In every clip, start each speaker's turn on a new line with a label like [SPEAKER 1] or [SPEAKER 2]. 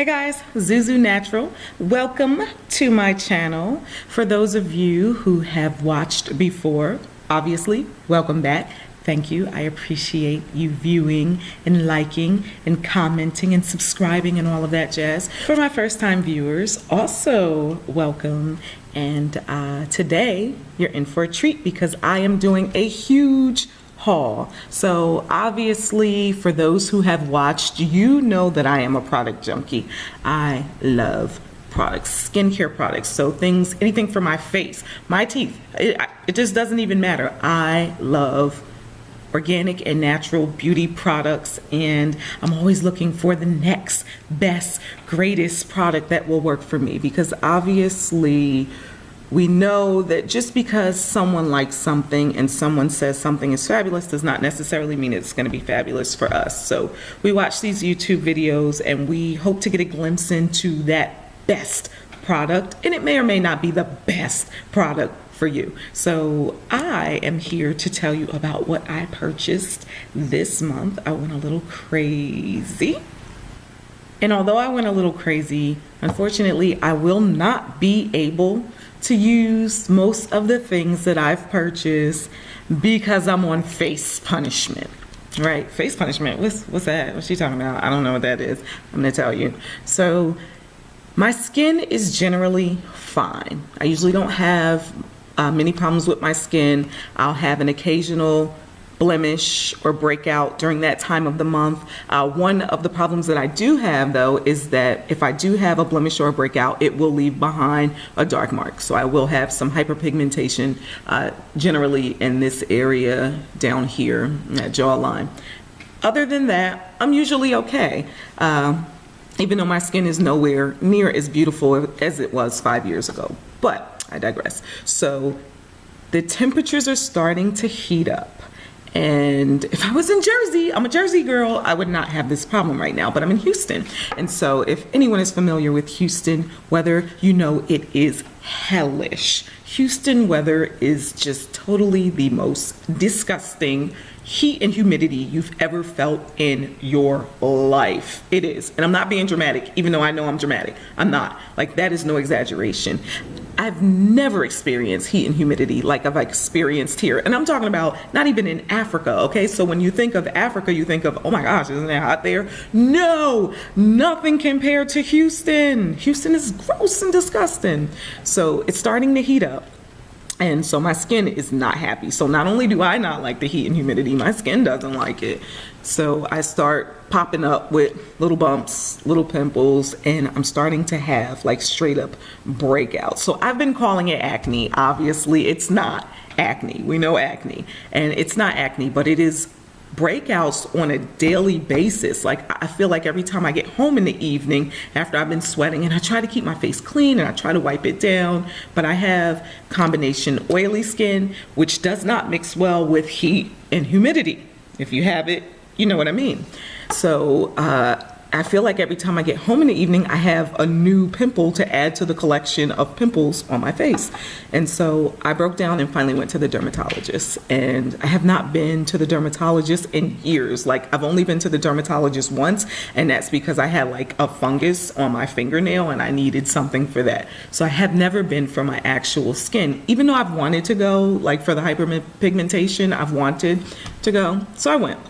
[SPEAKER 1] guys, Zuzu Natural. Welcome to my channel. For those of you who have watched before, obviously, welcome back. Thank you. I appreciate you viewing and liking and commenting and subscribing and all of that jazz. For my first time viewers, also welcome. And today you're in for a treat because I am doing a huge haul. So obviously for those who have watched, you know that I am a product junkie. I love products, skincare products, so things, anything for my face, my teeth, it just doesn't even matter. I love organic and natural beauty products, and I'm always looking for the next best, greatest product that will work for me, because obviously we know that just because someone likes something and someone says something is fabulous does not necessarily mean it's going to be fabulous for us. So we watch these YouTube videos and we hope to get a glimpse into that best product, and it may or may not be the best product for you. So I am here to tell you about what I purchased this month. I went a little crazy. And although I went a little crazy, unfortunately, I will not be able to use most of the things that I've purchased because I'm on face punishment. Right? Face punishment. What's that? What's she talking about? I don't know what that is. I'm going to tell you. So my skin is generally fine. I usually don't have many problems with my skin. I'll have an occasional blemish or breakout during that time of the month. One of the problems that I do have, though, is that if I do have a blemish or a breakout, it will leave behind a dark mark. So I will have some hyperpigmentation generally in this area down here, that jawline. Other than that, I'm usually okay. Even though my skin is nowhere near as beautiful as it was 5 years ago. But I digress. So the temperatures are starting to heat up. And if I was in Jersey, I'm a Jersey girl, I would not have this problem right now, but I'm in Houston. And so if anyone is familiar with Houston weather, you know it is hellish. Houston weather is just totally the most disgusting heat and humidity you've ever felt in your life. It is. And I'm not being dramatic, even though I know I'm dramatic. I'm not. Like, that is no exaggeration. I've never experienced heat and humidity like I've experienced here. And I'm talking about not even in Africa, okay? So when you think of Africa, you think of, oh my gosh, isn't it hot there? No, nothing compared to Houston. Houston is gross and disgusting. So it's starting to heat up. And so my skin is not happy. So not only do I not like the heat and humidity, my skin doesn't like it. So I start popping up with little bumps, little pimples, and I'm starting to have like straight up breakouts. So I've been calling it acne. Obviously, it's not acne. We know acne. And it's not acne, but it is breakouts on a daily basis. Like, I feel like every time I get home in the evening after I've been sweating, and I try to keep my face clean and I try to wipe it down, but I have combination oily skin, which does not mix well with heat and humidity. If you have it, you know what I mean. So I feel like every time I get home in the evening, I have a new pimple to add to the collection of pimples on my face. And so I broke down and finally went to the dermatologist. And I have not been to the dermatologist in years. Like, I've only been to the dermatologist once, and that's because I had like a fungus on my fingernail and I needed something for that. So I have never been for my actual skin, even though I've wanted to go, like for the hyperpigmentation, I've wanted to go. So I went.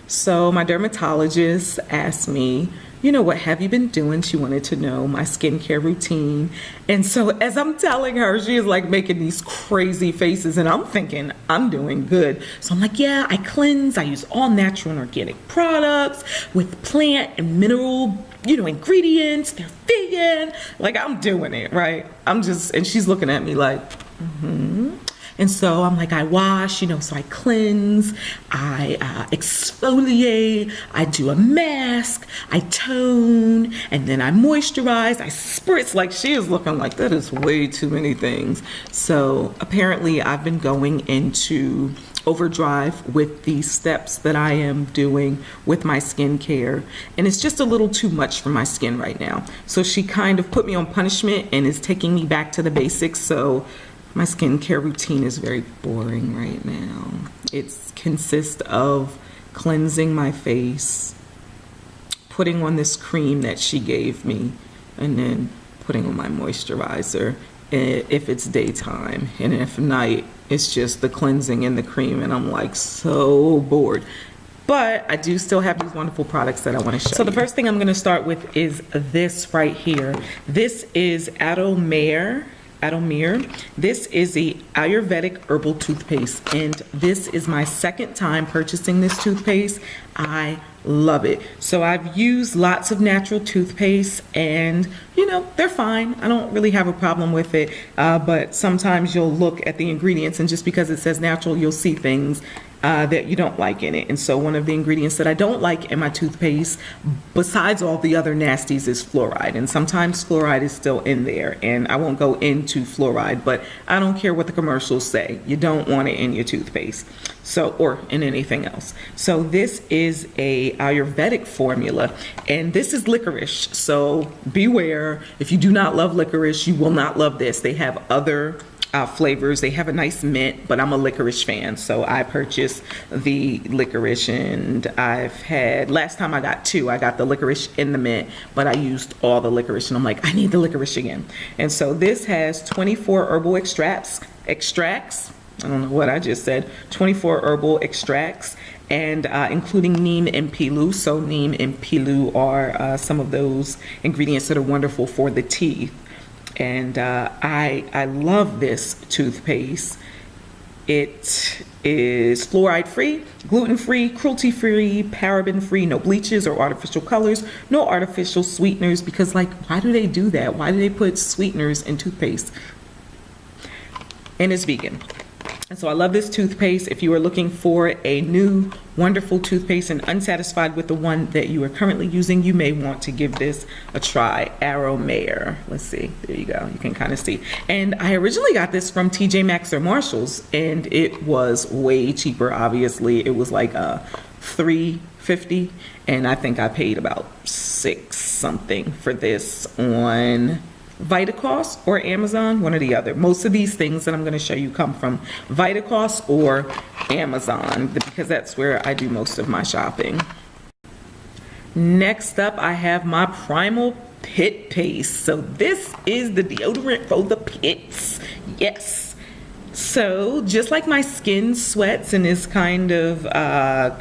[SPEAKER 1] So my dermatologist asked me, you know, what have you been doing? She wanted to know my skincare routine. And so as I'm telling her, she is like making these crazy faces, and I'm thinking I'm doing good. So I'm like, yeah, I cleanse. I use all natural and organic products with plant and mineral, you know, ingredients. They're vegan. Like, I'm doing it, right? And she's looking at me like, mm-hmm. And so I'm like, I wash, you know, so I cleanse, I exfoliate, I do a mask, I tone, and then I moisturize, I spritz. Like, she is looking like, that is way too many things. So apparently I've been going into overdrive with these steps that I am doing with my skincare, and it's just a little too much for my skin right now. So she kind of put me on punishment and is taking me back to the basics. So my skincare routine is very boring right now. It consists of cleansing my face, putting on this cream that she gave me and then putting on my moisturizer if it's daytime, and if night it's just the cleansing and the cream, and I'm like so bored. But I do still have these wonderful products that I want to show you. So the first thing I'm going to start with is this right here. This is Adomere. This is the Ayurvedic herbal toothpaste, and this is my second time purchasing this toothpaste. I love it. So I've used lots of natural toothpaste, and you know, they're fine. I don't really have a problem with it, but sometimes you'll look at the ingredients, and just because it says natural, you'll see things that you don't like in it. And so one of the ingredients that I don't like in my toothpaste, besides all the other nasties, is fluoride. And sometimes fluoride is still in there, and I won't go into fluoride, but I don't care what the commercials say. You don't want it in your toothpaste, so, or in anything else. So this is a Ayurvedic formula, and this is licorice. So beware, if you do not love licorice, you will not love this. They have other flavors. They have a nice mint, but I'm a licorice fan, so I purchased the licorice, and I've had, last time I got two. I got the licorice and the mint, but I used all the licorice, and I'm like, I need the licorice again. And so this has 24 herbal extracts. I don't know what I just said. 24 herbal extracts, and including neem and pilu. So neem and pilu are some of those ingredients that are wonderful for the teeth. And I love this toothpaste. It is fluoride free, gluten free, cruelty free, paraben free, no bleaches or artificial colors, no artificial sweeteners, because like, why do they do that? Why do they put sweeteners in toothpaste? And it's vegan. And so I love this toothpaste. If you are looking for a new wonderful toothpaste and unsatisfied with the one that you are currently using, you may want to give this a try. Adomere. Let's see. There you go. You can kind of see. And I originally got this from TJ Maxx or Marshalls, and it was way cheaper. Obviously, it was like $3.50, and I think I paid about $6 something for this on Vitacost or Amazon, one or the other. Most of these things that I'm going to show you come from Vitacost or Amazon, because that's where I do most of my shopping. Next up, I have my Primal Pit Paste. So this is the deodorant for the pits. Yes. So just like my skin sweats and is kind of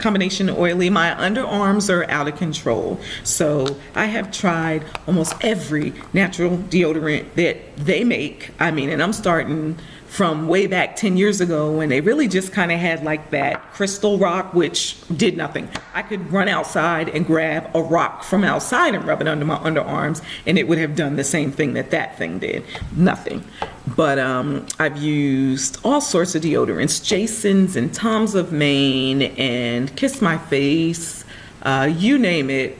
[SPEAKER 1] combination oily, my underarms are out of control. So I have tried almost every natural deodorant that they make. I mean, and I'm starting from way back 10 years ago when they really just kind of had like that crystal rock, which did nothing. I could run outside and grab a rock from outside and rub it under my underarms, and it would have done the same thing that that thing did. Nothing. But I've used all sorts of deodorants, Jason's and Tom's of Maine and Kiss My Face, you name it.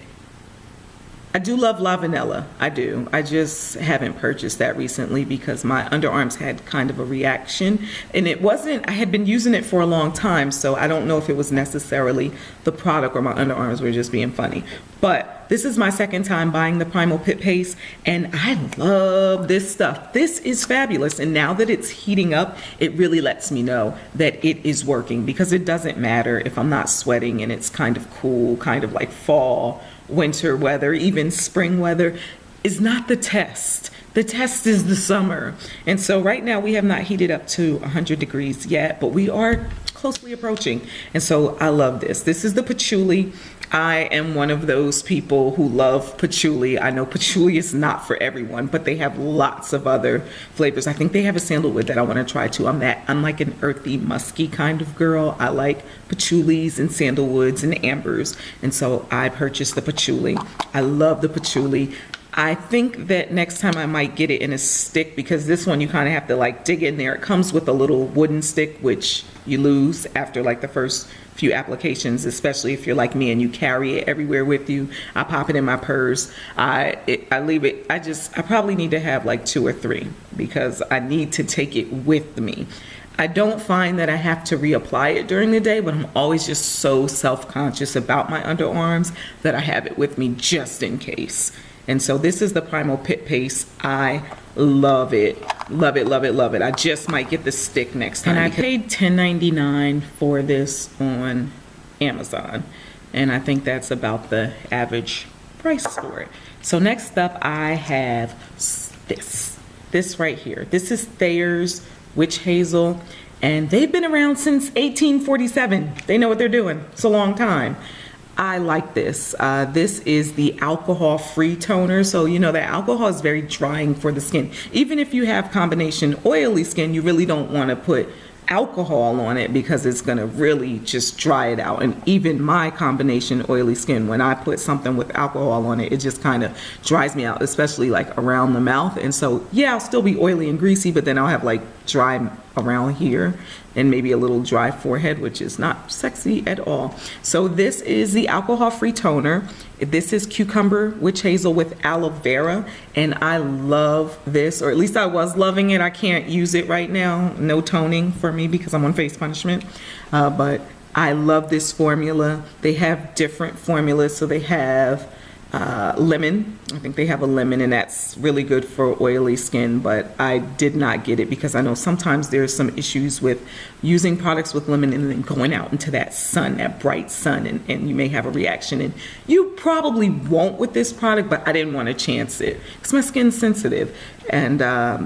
[SPEAKER 1] I do love La Vanilla. I do. I just haven't purchased that recently because my underarms had kind of a reaction, and it wasn't, I had been using it for a long time, so I don't know if it was necessarily the product or my underarms were just being funny. But this is my second time buying the Primal Pit Paste, and I love this stuff. This is fabulous, and now that it's heating up, it really lets me know that it is working, because it doesn't matter if I'm not sweating and it's kind of cool, kind of like fall, winter weather, even spring weather is not the test. The test is the summer. And so right now we have not heated up to 100 degrees yet, but we are closely approaching. And so I love this. This is the patchouli. I am one of those people who love patchouli. I know patchouli is not for everyone, but they have lots of other flavors. I think they have a sandalwood that I want to try too. I'm like an earthy, musky kind of girl. I like patchoulis and sandalwoods and ambers, and so I purchased the patchouli. I love the patchouli. I think that next time I might get it in a stick, because this one you kind of have to like dig in there. It comes with a little wooden stick, which you lose after like the first few applications, especially if you're like me and you carry it everywhere with you. I pop it in my purse. I leave it. I probably need to have like 2 or 3 because I need to take it with me. I don't find that I have to reapply it during the day, but I'm always just so self-conscious about my underarms that I have it with me just in case. And so this is the Primal Pit Paste. I love it. Love it, love it, love it. I just might get the stick next time. And I paid $10.99 for this on Amazon. And I think that's about the average price for it. So next up I have this right here. This is Thayer's Witch Hazel, and they've been around since 1847. They know what they're doing. It's a long time. I like this. This is the alcohol-free toner. So you know that alcohol is very drying for the skin. Even if you have combination oily skin, you really don't want to put alcohol on it because it's going to really just dry it out. And even my combination oily skin, when I put something with alcohol on it, it just kind of dries me out, especially like around the mouth. And so yeah, I'll still be oily and greasy, but then I'll have like dry around here and maybe a little dry forehead, which is not sexy at all. So this is the alcohol-free toner. This is Cucumber Witch Hazel with aloe vera, and I love this, or at least I was loving it. I can't use it right now. No toning for me because I'm on face punishment, but I love this formula. They have different formulas, so they have lemon. I think they have a lemon, and that's really good for oily skin, but I did not get it because I know sometimes there's some issues with using products with lemon and then going out into that sun, that bright sun, and you may have a reaction. And you probably won't with this product, but I didn't want to chance it because my skin's sensitive. And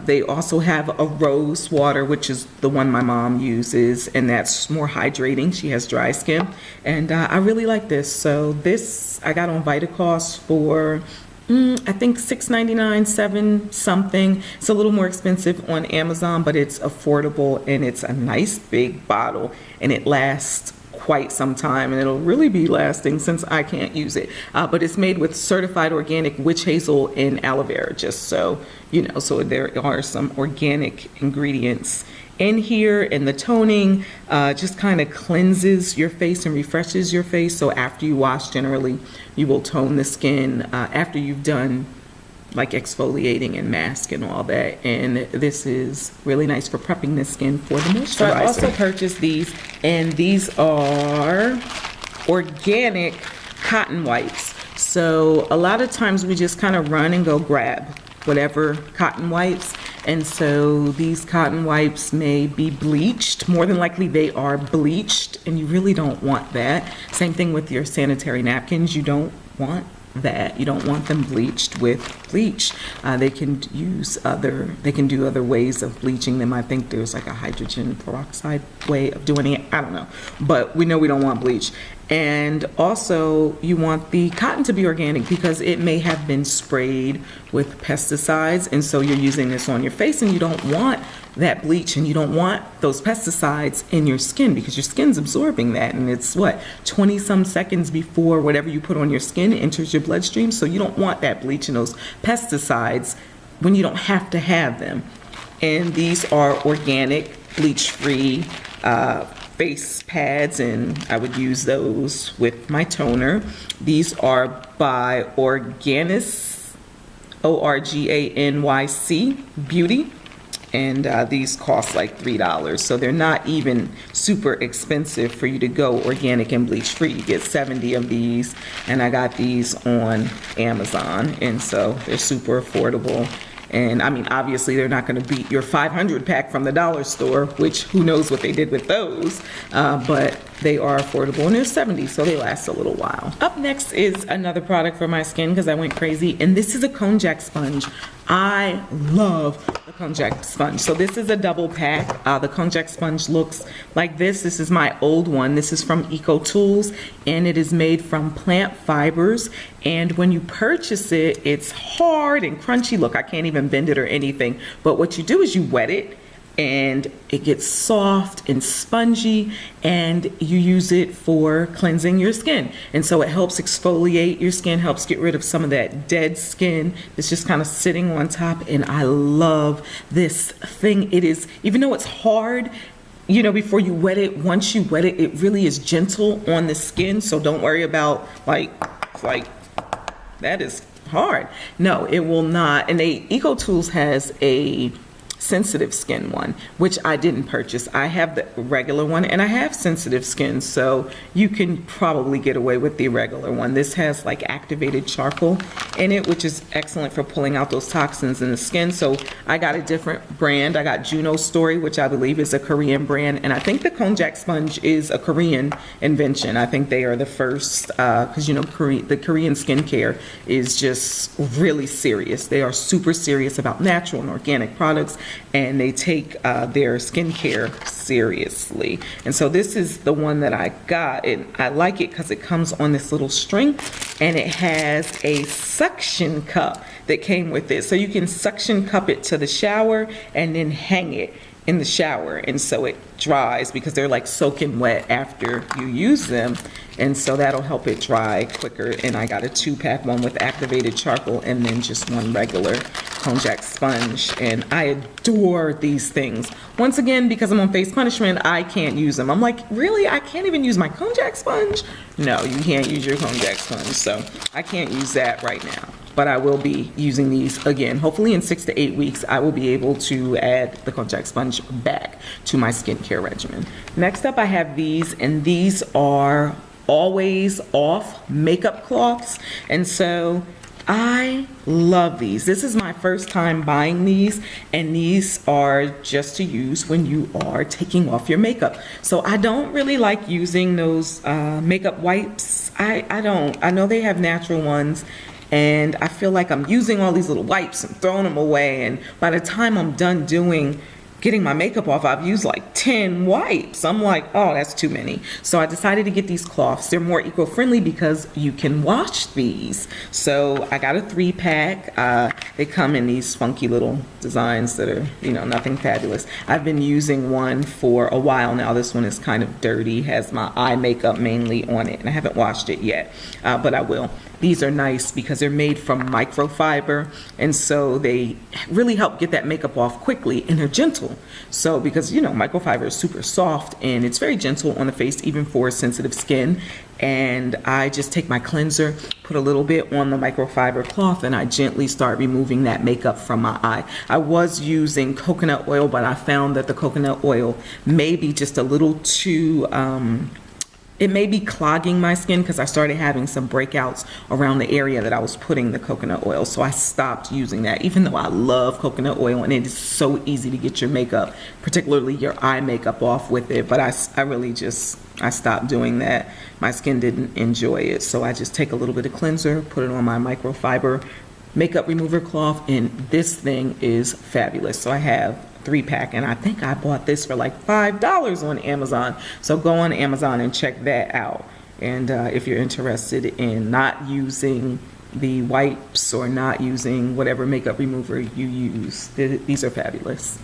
[SPEAKER 1] they also have a rose water, which is the one my mom uses, and that's more hydrating. She has dry skin, and I really like this. So this I got on Vitacost for I think $6.99, $7 something. It's a little more expensive on Amazon, but it's affordable, and it's a nice big bottle, and it lasts quite some time, and it'll really be lasting since I can't use it. But it's made with certified organic witch hazel and aloe vera, just so you know. So there are some organic ingredients in here, and the toning just kind of cleanses your face and refreshes your face. So after you wash, generally you will tone the skin after you've done like exfoliating and mask and all that, and this is really nice for prepping the skin for the moisturizer. So I also purchased these, and these are organic cotton wipes. So a lot of times we just kind of run and go grab whatever cotton wipes, and so these cotton wipes may be bleached. More than likely they are bleached, and you really don't want that. Same thing with your sanitary napkins. You don't want that. You don't want them bleached with bleach. They can do other ways of bleaching them. I think there's like a hydrogen peroxide way of doing it. I don't know, but we know we don't want bleach. And also you want the cotton to be organic because it may have been sprayed with pesticides, and so you're using this on your face, and you don't want that bleach, and you don't want those pesticides in your skin because your skin's absorbing that, and it's what, 20 some seconds before whatever you put on your skin enters your bloodstream. So you don't want that bleach and those pesticides when you don't have to have them. And these are organic, bleach-free face pads, and I would use those with my toner. These are by Organyc, Organyc Beauty, and these cost like $3, so they're not even super expensive for you to go organic and bleach free. You get 70 of these, and I got these on Amazon, and so they're super affordable. And I mean, obviously they're not going to beat your 500 pack from the dollar store, which who knows what they did with those, but they are affordable, and they're 70, so they last a little while. Up next is another product for my skin because I went crazy, and this is a Konjac sponge. I love the Konjac sponge. So this is a double pack. The Konjac sponge looks like this. This is my old one. This is from Eco Tools, and it is made from plant fibers. And when you purchase it, it's hard and crunchy. Look, I can't even bend it or anything. But what you do is you wet it, and it gets soft and spongy, and you use it for cleansing your skin. And so it helps exfoliate your skin, helps get rid of some of that dead skin that's just kind of sitting on top. And I love this thing. It is, even though it's hard, you know, before you wet it, once you wet it, it really is gentle on the skin. So don't worry about like that is hard. No, it will not. And Eco Tools has a sensitive skin one, which I didn't purchase. I have the regular one and I have sensitive skin, so you can probably get away with the regular one. This has like activated charcoal in it, which is excellent for pulling out those toxins in the skin. So I got a different brand. I got Juno Story, which I believe is a Korean brand, and I think the Konjac Sponge is a Korean invention. I think they are the first, because you know the Korean skincare is just really serious. They are super serious about natural and organic products, and they take their skincare seriously. And so this is the one that I got, and I like it because it comes on this little string, and it has a suction cup that came with it. So you can suction cup it to the shower and then hang it in the shower, and so it dries because they're like soaking wet after you use them, and so that'll help it dry quicker. And I got a 2-pack, one with activated charcoal and then just one regular Konjac sponge, and I adore these things. Once again, because I'm on face punishment, I can't use them. I'm like, really? I can't even use my Konjac sponge? No, you can't use your Konjac sponge, so I can't use that right now. But I will be using these again. Hopefully in 6 to 8 weeks, I will be able to add the Konjac sponge back to my skincare regimen. Next up, I have these, and these are always off makeup cloths. And so I love these. This is my first time buying these, and these are just to use when you are taking off your makeup. So I don't really like using those makeup wipes. I don't. I know they have natural ones, and I feel like I'm using all these little wipes and throwing them away, and by the time I'm done getting my makeup off, I've used like 10 wipes. I'm like, oh, that's too many. So I decided to get these cloths. They're more eco-friendly because you can wash these. So I got a 3-pack. They come in these funky little designs that are, you know, nothing fabulous. I've been using one for a while now. This one is kind of dirty, has my eye makeup mainly on it, and I haven't washed it yet, but I will. These are nice because they're made from microfiber, and so they really help get that makeup off quickly, and they're gentle. So because, you know, microfiber is super soft and it's very gentle on the face, even for sensitive skin. And I just take my cleanser, put a little bit on the microfiber cloth, and I gently start removing that makeup from my eye. I was using coconut oil, but I found that the coconut oil may be just a little too it may be clogging my skin because I started having some breakouts around the area that I was putting the coconut oil. So I stopped using that, even though I love coconut oil and it is so easy to get your makeup, particularly your eye makeup, off with it. But I really just, I stopped doing that. My skin didn't enjoy it. So I just take a little bit of cleanser, put it on my microfiber makeup remover cloth, and this thing is fabulous. So I have 3-pack, and I think I bought this for like $5 on Amazon. So go on Amazon and check that out. And if you're interested in not using the wipes or not using whatever makeup remover you use, these are fabulous.